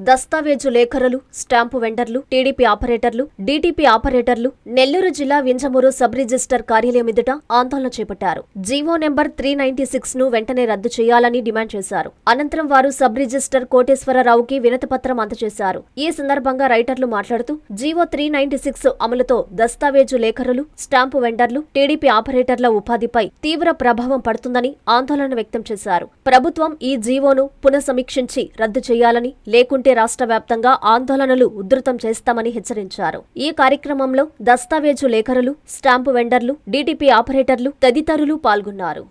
దస్తావేజు లేఖరులు, stamp వెండర్లు, TDP ఆపరేటర్లు, DTP ఆపరేటర్లు నెల్లూరు జిల్లా వింజమూరు సబ్ రిజిస్టర్ కార్యాలయం ఎదుట ఆందోళన చేపట్టారు. జీవో నెంబర్ 396 ను వెంటనే రద్దు చేయాలని డిమాండ్ చేశారు. అనంతరం వారు సబ్ రిజిస్టర్ కోటేశ్వరరావుకి వినతిపత్రం అందజేశారు. ఈ సందర్భంగా రైటర్లు మాట్లాడుతూ జీవో 396 అమలుతో దస్తావేజు లేఖరులు, స్టాంపు వెండర్లు, టీడీపీ ఆపరేటర్ల ఉపాధిపై తీవ్ర ప్రభావం పడుతుందని ఆందోళన వ్యక్తం చేశారు. ప్రభుత్వం ఈ జీవోను పునఃసమీక్షించి రద్దు చేయాలని, లేకుంటే రాష్ట్ర వ్యాప్తంగా ఆందోళనలు ఉధృతం చేస్తామని హెచ్చరించారు. ఈ కార్యక్రమంలో దస్తావేజు లేఖరులు, స్టాంపు వెండర్లు, డీటీపీ ఆపరేటర్లు తదితరులు పాల్గొన్నారు.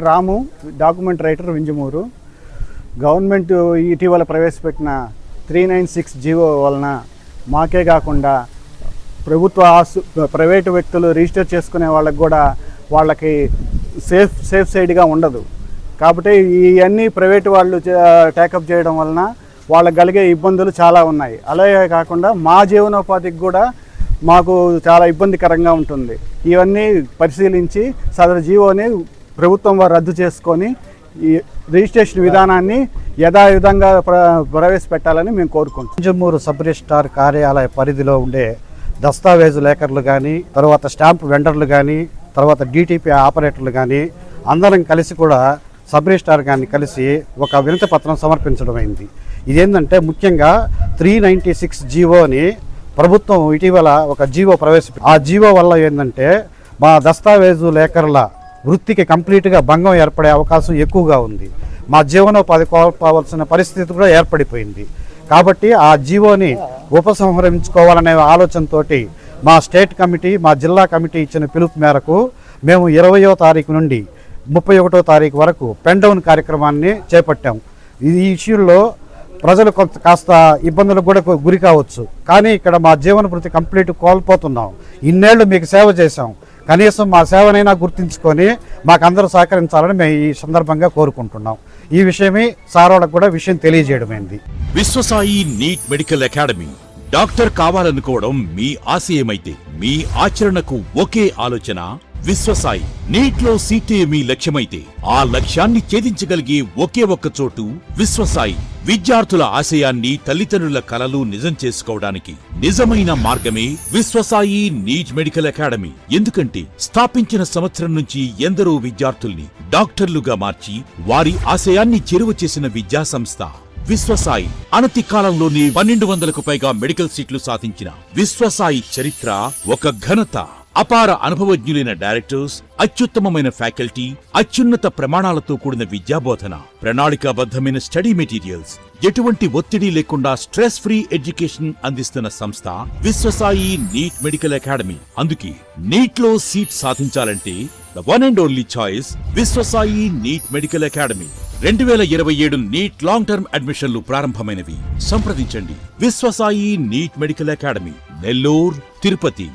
రాము, డాక్యుమెంట్ రైటర్, వింజమూరు. గవర్నమెంట్ ఇటీవల ప్రవేశపెట్టిన 396 జీవో వలన మాకే కాకుండా ప్రైవేటు వ్యక్తులు రిజిస్టర్ చేసుకునే వాళ్ళకి కూడా వాళ్ళకి సేఫ్ సైడ్గా ఉండదు. కాబట్టి ఇవన్నీ ప్రైవేటు వాళ్ళు టేకప్ చేయడం వలన వాళ్ళకి కలిగే ఇబ్బందులు చాలా ఉన్నాయి. అలాగే కాకుండా మా జీవనోపాధికి కూడా మాకు చాలా ఇబ్బందికరంగా ఉంటుంది. ఇవన్నీ పరిశీలించి సదరు జీవోని ప్రభుత్వం వారు రద్దు చేసుకొని ఈ రిజిస్ట్రేషన్ విధానాన్ని యథావిధంగా ప్రవేశపెట్టాలని మేము కోరుకుంటున్నాం. వింజమూరు సబ్ రిజిస్ట్రార్ కార్యాలయ పరిధిలో ఉండే దస్తావేజు లేఖర్లు కానీ, తర్వాత స్టాంప్ వెండర్లు కానీ, తర్వాత డీటీపీ ఆపరేటర్లు కానీ అందరం కలిసి కూడా సబ్ రిజిస్ట్రార్ గారిని కలిసి ఒక వినతి పత్రం సమర్పించడం అయింది. ఇదేంటంటే ముఖ్యంగా 396 జీవోని ప్రభుత్వం ఇటీవల ఒక జీవో ప్రవేశపెట్టింది. ఆ జీవో వల్ల ఏంటంటే మా దస్తావేజు లేఖర్ల వృత్తికి కంప్లీట్గా భంగం ఏర్పడే అవకాశం ఎక్కువగా ఉంది. మా జీవనోపాధి కోల్పోవాల్సిన పరిస్థితి కూడా ఏర్పడిపోయింది. కాబట్టి ఆ జీవోని ఉపసంహరించుకోవాలనే ఆలోచనతోటి మా స్టేట్ కమిటీ, మా జిల్లా కమిటీ ఇచ్చిన పిలుపు మేరకు మేము 20వ తారీఖు నుండి 31వ తారీఖు వరకు పెన్ డౌన్ కార్యక్రమాన్ని చేపట్టాం. ఈ ఇష్యూల్లో ప్రజలు కాస్త ఇబ్బందులకు కూడా గురి కావచ్చు. కానీ ఇక్కడ మా జీవన వృత్తి కంప్లీట్ కోల్పోతున్నాం. ఇన్నేళ్లు మీకు సేవ చేశాం, కనీసం మా సేవనైనా గుర్తించుకొని మాకందరూ సహకరించాలని మేము ఈ సందర్భంగా కోరుకుంటున్నాం. ఈ విషయమే సార్ వాళ్ళకు కూడా విషయం తెలియజేయడమైంది. Viswasai NEET medical academy. Doctor కావాలనుకోవడం మీ ఆశయమైతే మీ ఆచరణకు ఒకే ఆలోచన విశ్వసాయి. నీట్లో సీటే మీ లక్ష్యమైతే ఆ లక్ష్యాన్ని ఛేదించగలిగే ఒకే ఒక్క చోటు విశ్వసాయి. విద్యార్థుల ఆశయాన్ని, తల్లిదండ్రుల కలలు నిజం చేసుకోవడానికి నిజమైన మార్గమే విశ్వసాయి నీట్ మెడికల్ అకాడమీ. ఎందుకంటే స్థాపించిన సంవత్సరం నుంచి ఎందరో విద్యార్థుల్ని డాక్టర్లుగా మార్చి వారి ఆశయాన్ని చేరువ చేసిన విద్యా సంస్థ విశ్వసాయి. అనతి కాలంలోనే 1200కు పైగా మెడికల్ సీట్లు సాధించిన విశ్వసాయి చరిత్ర ఒక ఘనత. అపార అనుభవజ్ఞులైన డైరెక్టర్స్, అత్యుత్తమమైన ఫ్యాకల్టీ, అత్యున్నత ప్రమాణాలతో కూడిన విద్యాబోధన, ప్రణాళికాబద్ధమైన స్టడీ మెటీరియల్స్, ఎటువంటి ఒత్తిడి లేకుండా స్ట్రెస్ ఫ్రీ ఎడ్యుకేషన్ అందిస్తున్న సంస్థ విశ్వసాయి నీట్ మెడికల్ అకాడమీ. అందుకే నీట్ లో సీట్ సాధించాలంటే the one and only choice Viswasai NEET medical academy. 2027 NEET long term అడ్మిషన్లు ప్రారంభమైనవి. సంప్రదించండి Viswasai NEET medical academy, Nellore, Tirupati.